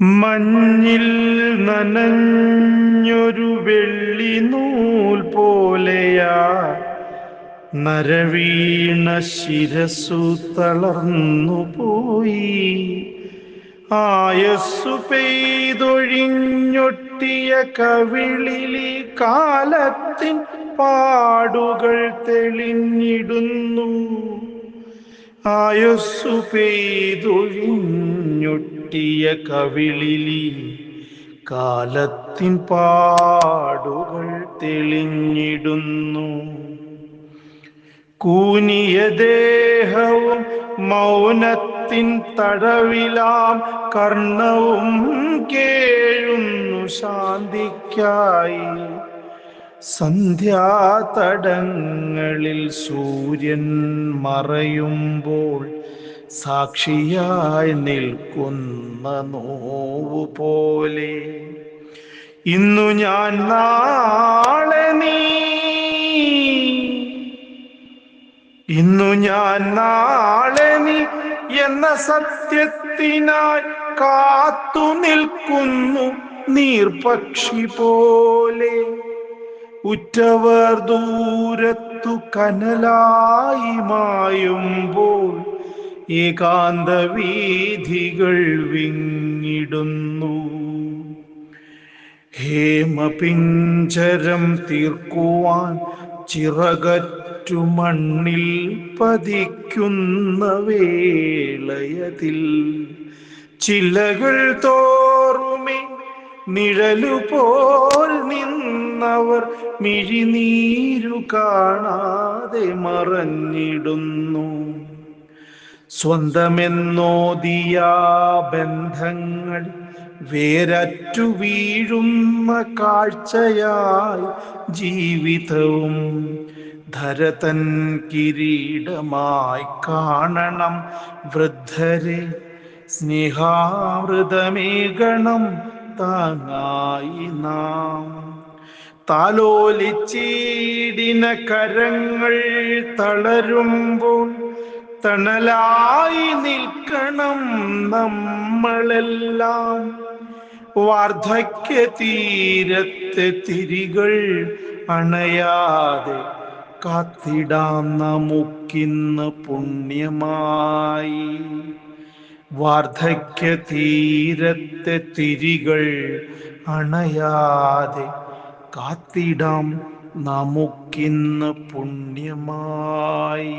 മഞ്ഞിൽ നനഞ്ഞൊരു വെള്ളി നൂൽ പോലെയാ നരവീണ ശിരസ്സു തളർന്നു പോയി. ആയസ്സു പെയ്തൊഴിഞ്ഞൊട്ടിയ കവിളിലി കാലത്തിൻ പാടുകൾ തെളിഞ്ഞിടുന്നു. ആയസ്സു പെയ്തൊഴിഞ്ഞൊട്ടിയ കവിളിലി കാലത്തിൻ പാടുകൾ തെളിഞ്ഞിടുന്നു. കൂനിയ ദേഹവും മൗനത്തിൻ തടവിലാം കർണവും കേഴുന്നു ശാന്തിക്കായി. സന്ധ്യാതടങ്ങളിൽ സൂര്യൻ മറയുമ്പോൾ സാക്ഷിയായി നിൽക്കുന്ന നോവു പോലെ ഇന്നു ഞാൻ നാളെ നീ, ഇന്നു ഞാൻ നാളെ നീ എന്ന സത്യത്തിനായി കാത്തു നിൽക്കുന്നു നീർപക്ഷി പോലെ. ഉറ്റവർ ദൂരത്തു കനലായി മായുമ്പോൾ ഏകാന്ത വീഥികൾ വിങ്ങിടുന്നു. ഹേമപിഞ്ചരം തീർക്കുവാൻ ചിറകറ്റു മണ്ണിൽ പതിക്കുന്ന വേളയതിൽ ചില്ലകൾ തോറുമേ നിഴലുപോൽ നിന്നവർ മിഴിനീരു കാണാതെ മറഞ്ഞിടുന്നു. സ്വന്തമെന്നോദിയ ബന്ധങ്ങൾ വേരറ്റു വീഴുന്ന കാഴ്ചയായി ജീവിതവും ധരതൻ കിരീടമായി കാണണം വൃദ്ധരെ. സ്നേഹാമൃതമേകണം താങ്ങായി നാം. താലോലിച്ചീടിന കരങ്ങൾ തളരുമ്പോൾ തണലായി നിൽക്കണം നമ്മളെല്ലാം. വാർദ്ധക്യ തീരത്തെ തിരികൾ അണയാതെ കാത്തിടാം നമുക്കിന്ന് പുണ്യമായി. വാർദ്ധക്യ തീരത്തെ തിരികൾ അണയാതെ കാത്തിടാം നമുക്കിന്ന് പുണ്യമായി.